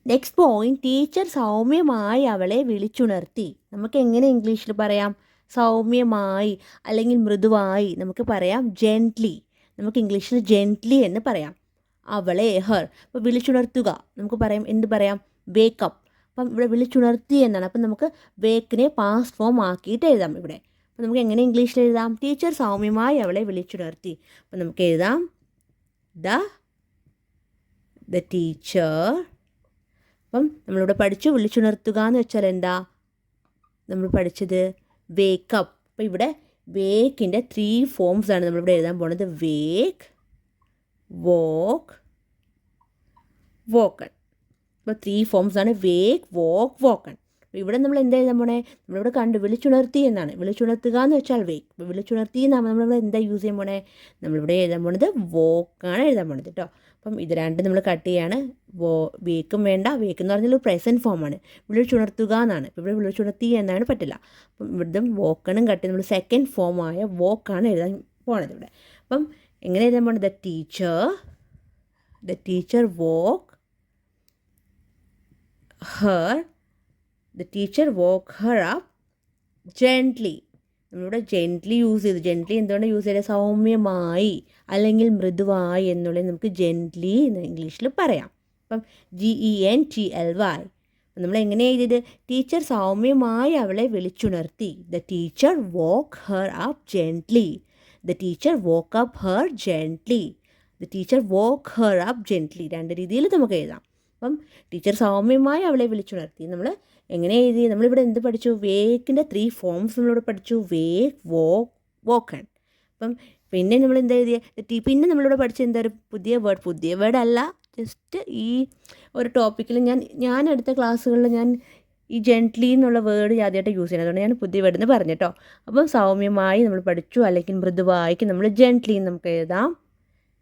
നെക്സ്റ്റ് പോയിന്റ്, ടീച്ചർ സൗമ്യമായി അവളെ വിളിച്ചുണർത്തി. നമുക്ക് എങ്ങനെ ഇംഗ്ലീഷിൽ പറയാം? സൗമ്യമായി അല്ലെങ്കിൽ മൃദുവായി നമുക്ക് പറയാം ജെൻറ്റ്ലി. നമുക്ക് ഇംഗ്ലീഷിൽ ജെൻറ്റ്ലി എന്ന് പറയാം. അവളെ, ഹർ. അപ്പോൾ വിളിച്ചുണർത്തുക നമുക്ക് പറയാം, എന്ത് പറയാം? വേക്കപ്പ്. അപ്പം ഇവിടെ വിളിച്ചുണർത്തി എന്നാണ്. അപ്പം നമുക്ക് വേക്കിനെ പാസ്റ്റ് ഫോം ആക്കിയിട്ട് എഴുതാം ഇവിടെ. അപ്പം നമുക്ക് എങ്ങനെ ഇംഗ്ലീഷിൽ എഴുതാം? ടീച്ചർ സൗമ്യമായി അവളെ വിളിച്ചുണർത്തി. അപ്പം നമുക്ക് എഴുതാം ദ ടീച്ചർ. അപ്പം നമ്മളിവിടെ പഠിച്ചു വിളിച്ചുണർത്തുക എന്ന് വെച്ചാൽ എന്താ നമ്മൾ പഠിച്ചത്? വേക്കപ്പ്. അപ്പോൾ ഇവിടെ വേക്കിൻ്റെ 3 ഫോംസ് ആണ് നമ്മളിവിടെ എഴുതാൻ പോകുന്നത്. Wake, woke, woken. അപ്പോൾ 3 ഫോംസ് ആണ് വേക്ക്, വോക്ക്, വോക്കൺ. അപ്പോൾ ഇവിടെ നമ്മൾ എന്താ എഴുതാൻ പോണേ? നമ്മളിവിടെ കണ്ടു വിളിച്ചുണർത്തി എന്നാണ്. വിളിച്ചുണർത്തുക എന്ന് വെച്ചാൽ വേക്ക്. അപ്പോൾ വിളിച്ചുണർത്തി എന്നാണ് നമ്മളിവിടെ എന്താ യൂസ് ചെയ്യാൻ പോണേ? നമ്മളിവിടെ എഴുതാൻ പോണത് വോക്കാണ് എഴുതാൻ പോണത് കേട്ടോ. അപ്പം ഇത് രണ്ടും നമ്മൾ കട്ട് ചെയ്യാണ്. വേക്കും വേണ്ട. വേക്ക് എന്ന് പറഞ്ഞാൽ പ്രസൻറ്റ് ഫോമാണ്. വിളിച്ചുണർത്തുക എന്നാണ്. ഇപ്പോൾ ഇവിടെ വിളിച്ചുണർത്തി എന്നാണ് പറ്റില്ല. അപ്പം ഇവിടുത്തെ വോക്കണും കട്ട് ചെയ്ത് നമ്മൾ സെക്കൻഡ് ഫോമായ വോക്കാണ് എഴുതാൻ പോണത് ഇവിടെ. അപ്പം എങ്ങനെ എഴുതാൻ പോണത്? The teacher woke her up gently. നമ്മളിവിടെ ജെൻറ്റ്ലി യൂസ് ചെയ്തു. ജെൻറ്റ്ലി എന്തുകൊണ്ട് യൂസ് ചെയ്തത്? സൗമ്യമായി അല്ലെങ്കിൽ മൃദുവായി എന്നുള്ളത് നമുക്ക് ജെൻറ്റ്ലി എന്ന് ഇംഗ്ലീഷിൽ പറയാം. അപ്പം GENTLY. നമ്മൾ എങ്ങനെ എഴുതിയത്? ടീച്ചർ സൗമ്യമായി അവളെ വിളിച്ചുണർത്തി. The teacher woke her up gently. The teacher woke up her gently. The teacher woke her up gently. രണ്ട് രീതിയിൽ നമുക്ക് എഴുതാം. അപ്പം ടീച്ചർ സൗമ്യമായി അവളെ വിളിച്ചുണർത്തി. നമ്മൾ എങ്ങനെ എഴുതി? നമ്മളിവിടെ എന്ത് പഠിച്ചു? വേക്കിൻ്റെ 3 ഫോംസ് നമ്മളിവിടെ പഠിച്ചു. Wake, woke, woken. അപ്പം പിന്നെ നമ്മൾ എന്താ എഴുതിയ? പിന്നെ നമ്മളിവിടെ പഠിച്ച എന്താ ഒരു പുതിയ വേർഡ് അല്ല, ജസ്റ്റ് ഈ ഒരു ടോപ്പിക്കിൽ ഞാൻ എടുത്ത ക്ലാസ്സുകളിൽ ഞാൻ ഈ ജെൻറ്റ്ലി എന്നുള്ള വേർഡ് ആദ്യമായിട്ട് യൂസ് ചെയ്യുന്നത്. അതുകൊണ്ട് ഞാൻ പുതിയ വേർഡ് എന്ന് പറഞ്ഞു കേട്ടോ. അപ്പം സൗമ്യമായി നമ്മൾ പഠിച്ചു, അല്ലെങ്കിൽ മൃദുവായിക്ക് നമ്മൾ ജെൻറ്റ്ലി നമുക്ക് എഴുതാം.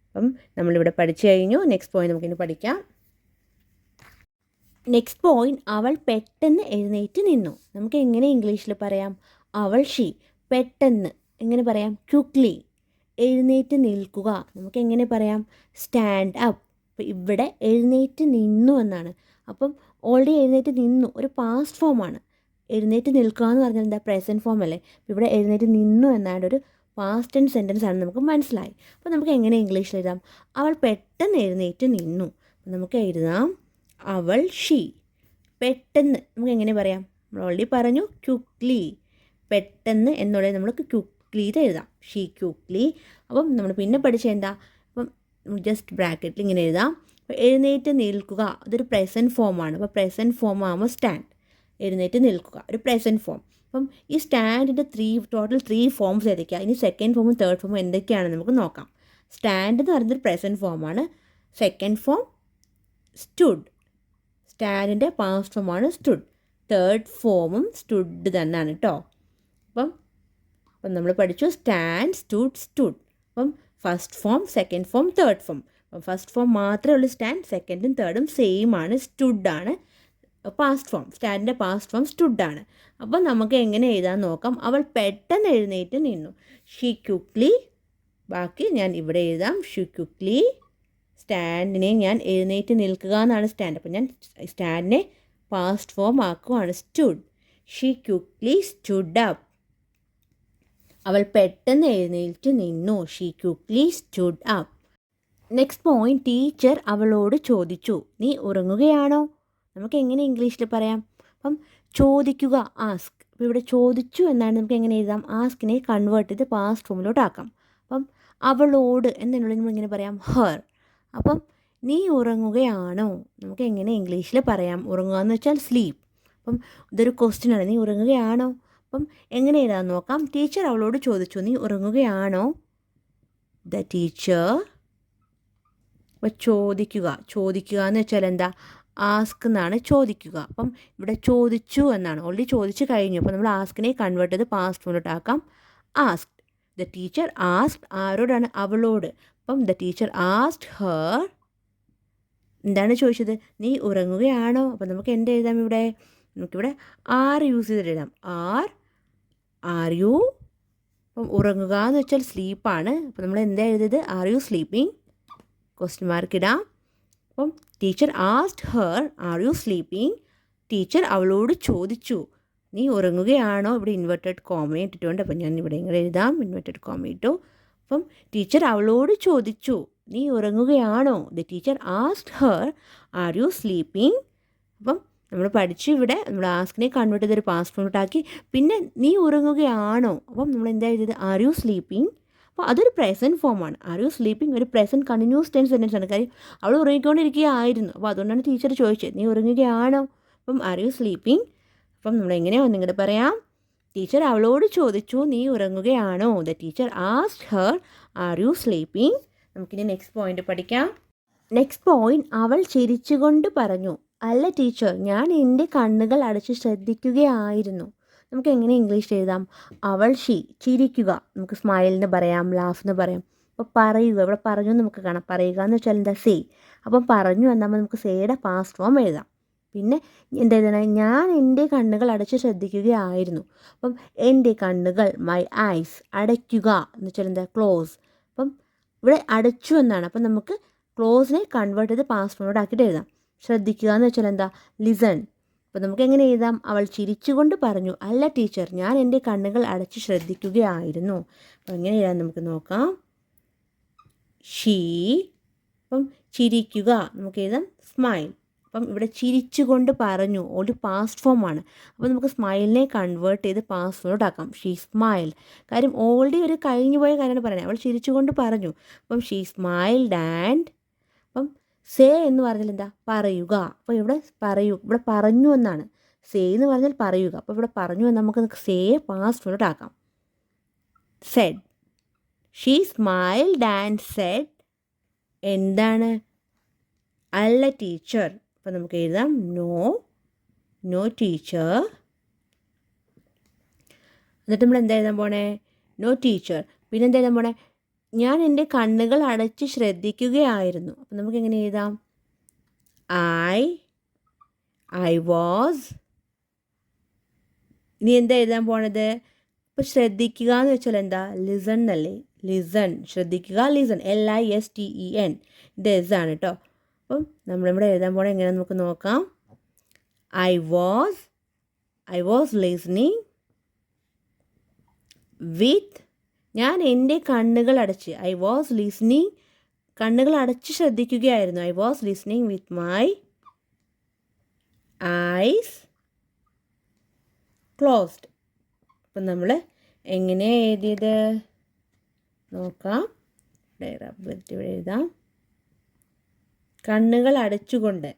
അപ്പം നമ്മളിവിടെ പഠിച്ചു കഴിഞ്ഞു. നെക്സ്റ്റ് പോയിന്റ് നമുക്കിനി പഠിക്കാം. നെക്സ്റ്റ് പോയിന്റ്, അവൾ പെട്ടെന്ന് എഴുന്നേറ്റ് നിന്നു. നമുക്ക് എങ്ങനെ ഇംഗ്ലീഷിൽ പറയാം? ഷീ. പെട്ടെന്ന് എങ്ങനെ പറയാം? ക്വിക്ക്ലി. എഴുന്നേറ്റ് നിൽക്കുക നമുക്ക് എങ്ങനെ പറയാം? Stand up. അപ്പോൾ ഇവിടെ എഴുന്നേറ്റ് നിന്നു എന്നാണ്. അപ്പം ഓൾറെഡി എഴുന്നേറ്റ് നിന്നു ഒരു പാസ്റ്റ് ഫോമാണ്. എഴുന്നേറ്റ് നിൽക്കുക എന്ന് പറഞ്ഞാൽ എന്താ? പ്രസൻറ്റ് ഫോം അല്ലേ? അപ്പോൾ ഇവിടെ എഴുന്നേറ്റ് നിന്നു എന്നാണ് ഒരു പാസ്റ്റ് ടെൻസ് സെൻറ്റൻസ് ആണ്, നമുക്ക് മനസ്സിലായി. അപ്പോൾ നമുക്ക് എങ്ങനെ ഇംഗ്ലീഷിൽ എഴുതാം? അവൾ പെട്ടെന്ന് എഴുന്നേറ്റ് നിന്നു. നമുക്ക് എഴുതാം ഷീ. പെട്ടെന്ന് നമുക്ക് എങ്ങനെ പറയാം? നമ്മൾ ഓൾറെഡി പറഞ്ഞു ക്വിക്ക്ലി. പെട്ടെന്ന് എന്നുള്ളത് നമ്മൾക്ക് ക്വിക്ക്ലി എഴുതാം. She quickly. അപ്പം നമ്മൾ പിന്നെ പഠിച്ച എന്താ? അപ്പം ജസ്റ്റ് ബ്രാക്കറ്റിൽ ഇങ്ങനെ എഴുതാം. അപ്പോൾ എഴുന്നേറ്റ് നിൽക്കുക അതൊരു പ്രസൻറ്റ് ഫോമാണ്. അപ്പോൾ പ്രസൻറ്റ് ഫോം ആകുമ്പോൾ സ്റ്റാൻഡ്. എഴുന്നേറ്റ് നിൽക്കുക ഒരു പ്രസൻറ്റ് ഫോം. അപ്പം ഈ സ്റ്റാൻഡിൻ്റെ ടോട്ടൽ 3 ഫോംസ് ഏതൊക്കെയാണ്? ഇനി സെക്കൻഡ് ഫോമും തേർഡ് ഫോമും എന്തൊക്കെയാണെന്ന് നമുക്ക് നോക്കാം. സ്റ്റാൻഡ് എന്ന് പറയുന്നത് പ്രസൻറ്റ് ഫോമാണ്. Second form stood. സ്റ്റാൻഡിൻ്റെ പാസ്റ്റ് ഫോമാണ് സ്റ്റുഡ്. തേർഡ് ഫോമും സ്റ്റുഡ് തന്നെയാണ് കേട്ടോ. അപ്പം നമ്മൾ പഠിച്ചു സ്റ്റാൻഡ്, സ്റ്റുഡ്. അപ്പം first form, second form, third form. അപ്പം ഫസ്റ്റ് ഫോം മാത്രമേ ഉള്ളൂ സ്റ്റാൻഡ്. സെക്കൻഡും തേർഡും സെയിം ആണ്, സ്റ്റുഡാണ് പാസ്റ്റ് ഫോം. സ്റ്റാൻഡിൻ്റെ പാസ്റ്റ് ഫോം സ്റ്റുഡാണ്. അപ്പം നമുക്ക് എങ്ങനെ എഴുതാൻ നോക്കാം. അവൾ പെട്ടെന്ന് എഴുന്നേറ്റ് നിന്നു. She quickly. ബാക്കി ഞാൻ ഇവിടെ എഴുതാം. She quickly. സ്റ്റാൻഡിനെ ഞാൻ എഴുന്നേറ്റ് നിൽക്കുക എന്നാണ് സ്റ്റാൻഡ്. അപ്പം ഞാൻ സ്റ്റാൻഡിനെ പാസ്റ്റ് ഫോം ആക്കുവാണ് stood. She quickly stood up. അവൾ പെട്ടെന്ന് എഴുന്നേറ്റ് നിന്നു. She quickly stood up. Next point, teacher അവളോട് ചോദിച്ചു, നീ ഉറങ്ങുകയാണോ? നമുക്ക് എങ്ങനെ ഇംഗ്ലീഷിൽ പറയാം? അപ്പം ചോദിക്കുക, ആസ്ക്. അപ്പോൾ ഇവിടെ ചോദിച്ചു എന്നാണ്. നമുക്ക് എങ്ങനെ എഴുതാം? ആസ്കിനെ കൺവേർട്ട് ചെയ്ത് പാസ്റ്റ് ഫോമിലോട്ടാക്കാം. അപ്പം അവളോട് എന്നുള്ളത് നമ്മളിങ്ങനെ പറയാം ഹർ. അപ്പം നീ ഉറങ്ങുകയാണോ? നമുക്ക് എങ്ങനെ ഇംഗ്ലീഷിൽ പറയാം? ഉറങ്ങുക എന്ന് വെച്ചാൽ സ്ലീപ്പ്. അപ്പം ഇതൊരു ക്വസ്റ്റ്യൻ ആണ്. നീ ഉറങ്ങുകയാണോ? അപ്പം എങ്ങനെ എഴുതാൻ നോക്കാം. ടീച്ചർ അവളോട് ചോദിച്ചു, നീ ഉറങ്ങുകയാണോ? The teacher. അപ്പോൾ ചോദിക്കുക എന്ന് വെച്ചാൽ എന്താ? ആസ്ക് എന്നാണ് ചോദിക്കുക. അപ്പം ഇവിടെ ചോദിച്ചു എന്നാണ്. ഓൾറെഡി ചോദിച്ചു കഴിഞ്ഞു. അപ്പോൾ നമ്മൾ ആസ്കിനെ കൺവേർട്ട് ചെയ്ത് പാസ്റ്റ് ഫോമിലോട്ടാക്കാം. ആസ്ക്. The teacher ask. ആരോടാണ്? അവളോട്. അപ്പം ദ ടീച്ചർ ആസ്ക്ഡ് ഹർ. എന്താണ് ചോദിച്ചത്? നീ ഉറങ്ങുകയാണോ? അപ്പം നമുക്ക് എന്ത് എഴുതാം ഇവിടെ? നമുക്കിവിടെ ആർ യൂസ് ചെയ്തിട്ട് എഴുതാം. Are you. അപ്പം ഉറങ്ങുക എന്ന് വെച്ചാൽ സ്ലീപ്പാണ്. അപ്പം നമ്മൾ എന്താ എഴുതിയത്? R you sleeping? Question mark ഇടാം. അപ്പം teacher asked her are you sleeping. Teacher അവളോട് ചോദിച്ചു നീ ഉറങ്ങുകയാണോ. ഇവിടെ ഇൻവെർട്ടഡ് കോമ ഇട്ടിട്ടുണ്ട്. അപ്പം ഞാൻ ഇവിടെ ഇങ്ങനെ എഴുതാം, ഇൻവെർട്ടഡ് കോമ ഇട്ടു. അപ്പം ടീച്ചർ അവളോട് ചോദിച്ചു നീ ഉറങ്ങുകയാണോ. The teacher asked her are you sleeping. അപ്പം നമ്മൾ പഠിച്ചു ഇവിടെ നമ്മൾ ആസ്കിനെ കൺവേർട്ട് ചെയ്തൊരു പാസ്റ്റ് ഫോമിലോട്ടാക്കി. പിന്നെ നീ ഉറങ്ങുകയാണോ. അപ്പം നമ്മൾ എന്താ എഴുതിയത് ആർ യു സ്ലീപ്പിംഗ്. അപ്പോൾ അതൊരു പ്രസൻറ്റ് ഫോമാണ്. ആർ യു സ്ലീപ്പിംഗ് ഒരു പ്രസൻറ്റ് കണ്ടിന്യൂസ് ടെൻസ് സെൻറ്റൻസ് ആണ്. കാര്യം അവൾ ഉറങ്ങിക്കൊണ്ടിരിക്കുകയായിരുന്നു. അപ്പോൾ അതുകൊണ്ടാണ് ടീച്ചർ ചോദിച്ചത് നീ ഉറങ്ങുകയാണോ. അപ്പം ആർ യു സ്ലീപ്പിംഗ്. അപ്പം നമ്മൾ എങ്ങനെയാണ് നിങ്ങളുടെ പറയാം. ടീച്ചർ അവളോട് ചോദിച്ചു നീ ഉറങ്ങുകയാണോ. The teacher asked her are you sleeping. നമുക്കിനി നെക്സ്റ്റ് പോയിന്റ് പഠിക്കാം. നെക്സ്റ്റ് പോയിന്റ് അവൾ ചിരിച്ചുകൊണ്ട് പറഞ്ഞു അല്ല ടീച്ചർ ഞാൻ എൻ്റെ കണ്ണുകൾ അടച്ച് ശ്രദ്ധിക്കുകയായിരുന്നു. നമുക്ക് എങ്ങനെ ഇംഗ്ലീഷ് എഴുതാം. അവൾ ചിരിക്കുക. നമുക്ക് സ്മൈലിന് പറയാം, ലാഫ് എന്ന് പറയാം. അപ്പോൾ പറയുക ഇവിടെ പറഞ്ഞു നമുക്ക് കാണാം. പറയുക എന്ന് വെച്ചാൽ എന്താ സേ. അപ്പം പറഞ്ഞു എന്നാകുമ്പോൾ നമുക്ക് സേയുടെ പാസ്റ്റ് ഫോം എഴുതാം. പിന്നെ എന്താ എഴുതണം ഞാൻ എൻ്റെ കണ്ണുകൾ അടച്ച് ശ്രദ്ധിക്കുകയായിരുന്നു. അപ്പം എൻ്റെ കണ്ണുകൾ മൈ ഐസ് അടയ്ക്കുക എന്ന് വെച്ചാൽ എന്താ ക്ലോസ്. അപ്പം ഇവിടെ അടച്ചു എന്നാണ്. അപ്പം നമുക്ക് ക്ലോസിനെ കൺവേർട്ട് ചെയ്ത് പാസ്റ്റ് ഫോമിലോട്ട് ആക്കിയിട്ട് എഴുതാം. ശ്രദ്ധിക്കുക എന്ന് വെച്ചാൽ എന്താ ലിസൺ. അപ്പോൾ നമുക്ക് എങ്ങനെ എഴുതാം. അവൾ ചിരിച്ചുകൊണ്ട് പറഞ്ഞു അല്ല ടീച്ചർ ഞാൻ എൻ്റെ കണ്ണുകൾ അടച്ച് ശ്രദ്ധിക്കുകയായിരുന്നു. അപ്പോൾ എങ്ങനെ എഴുതാം നമുക്ക് നോക്കാം. ഷീ. അപ്പം ചിരിക്കുക നമുക്ക് എഴുതാം സ്മൈൽ. അപ്പം ഇവിടെ ചിരിച്ചുകൊണ്ട് പറഞ്ഞു ഒരു പാസ്റ്റ് ഫോമാണ്. അപ്പോൾ നമുക്ക് സ്മൈലിനെ കൺവേർട്ട് ചെയ്ത് പാസ്റ്റ് ഫോമിലോട്ടാക്കാം. She smile. കാര്യം ഓൾറെഡി ഒരു കഴിഞ്ഞു പോയ കാര്യമാണ് പറയുന്നത്. അവൾ ചിരിച്ചുകൊണ്ട് പറഞ്ഞു. അപ്പം ഷീ സ്മൈൽഡ് ആൻഡ് അപ്പം സേ എന്ന് പറഞ്ഞാൽ എന്താ പറയുക. അപ്പോൾ ഇവിടെ ഇവിടെ പറഞ്ഞു എന്നാണ്. സേ എന്ന് പറഞ്ഞാൽ പറയുക. അപ്പോൾ ഇവിടെ പറഞ്ഞു എന്ന് നമുക്ക് സേ പാസ്റ്റ് ഫോമിലോട്ടാക്കാം. Said. She smiled and said എന്താണ് അല്ല ടീച്ചർ. അപ്പോൾ നമുക്ക് എഴുതാം നോ ടീച്ചർ. എന്നിട്ട് നമ്മൾ എന്താ എഴുതാൻ പോണേ നോ ടീച്ചർ. പിന്നെ എന്താ എഴുതാൻ പോണേ ഞാൻ എൻ്റെ കണ്ണുകൾ അടച്ച് ശ്രദ്ധിക്കുകയായിരുന്നു. അപ്പം നമുക്ക് എങ്ങനെ എഴുതാം ഐ വാസ്. ഇനി എന്താ എഴുതാൻ പോണത്. ഇപ്പോൾ ശ്രദ്ധിക്കുക എന്ന് വെച്ചാൽ എന്താ ലിസൺ എന്നല്ലേ. ലിസൺ ശ്രദ്ധിക്കുക ലിസൺ LISTEN. ഇത് എസ് ആണ് കേട്ടോ. അപ്പം നമ്മളിവിടെ എഴുതാൻ പോണത് എങ്ങനെയാണെന്ന് നമുക്ക് നോക്കാം. ഐ വാസ് ലിസണിങ് വിത്ത് ഞാൻ എൻ്റെ കണ്ണുകൾ അടച്ച് ഐ വാസ് ലിസണിങ് കണ്ണുകൾ അടച്ച് ശ്രദ്ധിക്കുകയായിരുന്നു. I was listening with my eyes closed. അപ്പം നമ്മൾ എങ്ങനെയാണ് എഴുതിയത് നോക്കാം. ഇവിടെ എഴുതാം കണ്ണുകൾ അടച്ചുകൊണ്ട്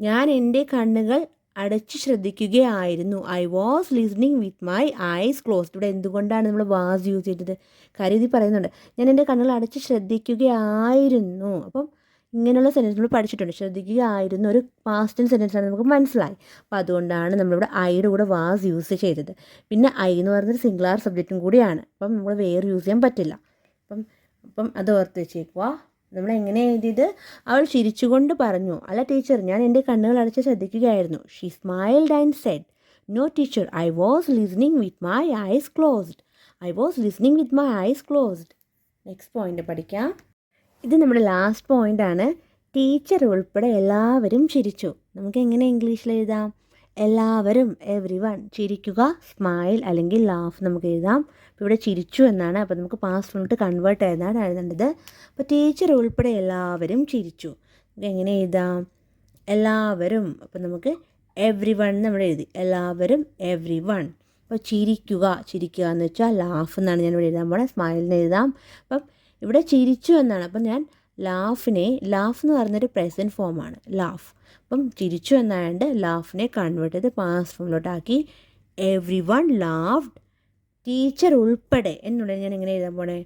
ഞാൻ എൻ്റെ കണ്ണുകൾ അടച്ച് ശ്രദ്ധിക്കുകയായിരുന്നു. I was listening with my eyes closed. ഇവിടെ എന്തുകൊണ്ടാണ് നമ്മൾ വാസ് യൂസ് ചെയ്തത്. കാര്യം ഇത് പറയുന്നുണ്ട് ഞാൻ എൻ്റെ കണ്ണുകൾ അടച്ച് ശ്രദ്ധിക്കുകയായിരുന്നു. അപ്പം ഇങ്ങനെയുള്ള സെൻറ്റൻസ് നമ്മൾ പഠിച്ചിട്ടുണ്ട്. ശ്രദ്ധിക്കുകയായിരുന്നു ഒരു പാസ്റ്റ് സെൻറ്റൻസ് ആണ് നമുക്ക് മനസ്സിലായി. അപ്പോൾ അതുകൊണ്ടാണ് നമ്മളിവിടെ ഐയുടെ കൂടെ വാസ് യൂസ് ചെയ്തത്. പിന്നെ ഐ എന്ന് പറയുന്നത് സിംഗുലാർ സബ്ജക്റ്റും കൂടിയാണ്. അപ്പം നമ്മൾ വേറെ യൂസ് ചെയ്യാൻ പറ്റില്ല. അപ്പം അത് ഓർത്ത് വെച്ചേക്കുക. നമ്മൾ എങ്ങനെ എഴുതിയത് അവൾ ചിരിച്ചുകൊണ്ട് പറഞ്ഞു അല്ല ടീച്ചർ ഞാൻ എൻ്റെ കണ്ണുകൾ അടച്ച് ശ്രദ്ധിക്കുകയായിരുന്നു. She smiled and said no teacher I was listening with my eyes closed. I was listening with my eyes closed. Next point പഠിക്കാം. ഇത് നമ്മുടെ ലാസ്റ്റ് പോയിൻ്റാണ്. ടീച്ചർ ഉൾപ്പെടെ എല്ലാവരും ചിരിച്ചു. നമുക്ക് എങ്ങനെ ഇംഗ്ലീഷിൽ എഴുതാം എല്ലാവരും എവ്രിവൺ. ചിരിക്കുക സ്മൈൽ അല്ലെങ്കിൽ ലാഫ് നമുക്ക് എഴുതാം. അപ്പോൾ ഇവിടെ ചിരിച്ചു എന്നാണ്. അപ്പോൾ നമുക്ക് പാസ്റ്റ് ഫോമിലോട്ട് കൺവേർട്ട് ചെയ്താണ് എഴുതേണ്ടത്. അപ്പോൾ ടീച്ചർ ഉൾപ്പെടെ എല്ലാവരും ചിരിച്ചു. നമുക്ക് എങ്ങനെ എഴുതാം എല്ലാവരും. അപ്പോൾ നമുക്ക് എവ്രിവൺ നമ്മൾ എഴുതി എല്ലാവരും എവ്രിവൺ. അപ്പോൾ ചിരിക്കുക എന്ന് വെച്ചാൽ ലാഫ് എന്നാണ് ഞാൻ ഇവിടെ എഴുതാൻ പോണത്. സ്മൈലിന് എഴുതാം. അപ്പം ഇവിടെ ചിരിച്ചു എന്നാണ്. അപ്പം ഞാൻ ലാഫ് എന്ന് പറയുന്നൊരു പ്രസൻറ്റ് ഫോമാണ് ലാഫ്. അപ്പം ചിരിച്ചു എന്നായതുകൊണ്ട് ലാഫിനെ കൺവേർട്ട് ചെയ്ത് പാസ്റ്റ് ഫോമിലോട്ടാക്കി എവ്രിവൺ ലാഫ്ഡ് ടീച്ചർ ഉൾപ്പെടെ എന്നുള്ളത് ഞാൻ എങ്ങനെ എഴുതാൻ പോണേ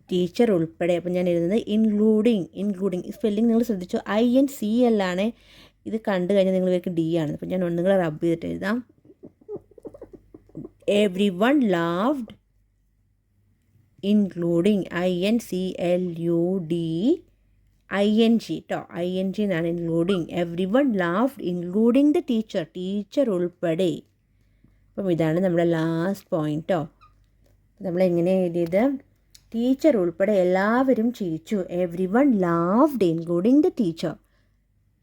ടീച്ചർ ഉൾപ്പെടെ. അപ്പം ഞാൻ എഴുതുന്നത് ഇൻക്ലൂഡിങ് സ്പെല്ലിംഗ് നിങ്ങൾ ശ്രദ്ധിച്ചു INCL ആണ്. ഇത് കണ്ടു കഴിഞ്ഞാൽ നിങ്ങൾ ഇവർക്ക് D ആണ്. അപ്പം ഞാൻ ഒന്നുകൂടെ റബ്ബ് ചെയ്തിട്ട് എഴുതാം എവ്രിവൺ ലാഫ്ഡ് ഇൻക്ലൂഡിങ് INCLUDING കേട്ടോ. ING എന്നാണ് including. Everyone laughed including the teacher ഉൾപ്പെടെ. അപ്പം ഇതാണ് നമ്മുടെ ലാസ്റ്റ് പോയിന്റ് കേട്ടോ. നമ്മളെങ്ങനെ എഴുതിയത് ടീച്ചർ ഉൾപ്പെടെ എല്ലാവരും ചിരിച്ചു. Every one laughed including the teacher.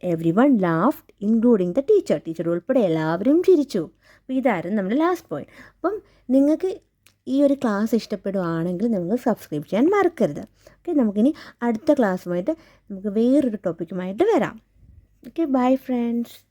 Every one laughed including the teacher. Teacher ഉൾപ്പെടെ എല്ലാവരും ചിരിച്ചു. അപ്പോൾ ഇതായിരുന്നു നമ്മുടെ ലാസ്റ്റ് പോയിന്റ്. അപ്പം നിങ്ങൾക്ക് ഈ ഒരു ക്ലാസ് ഇഷ്ടപ്പെടുകയാണെങ്കിൽ നിങ്ങൾ സബ്സ്ക്രൈബ് ചെയ്യാൻ മറക്കരുത്. ഓക്കെ, നമുക്കിനി അടുത്ത ക്ലാസ്സുമായിട്ട് നമുക്ക് വേറൊരു ടോപ്പിക്കുമായിട്ട് വരാം. Okay, bye friends.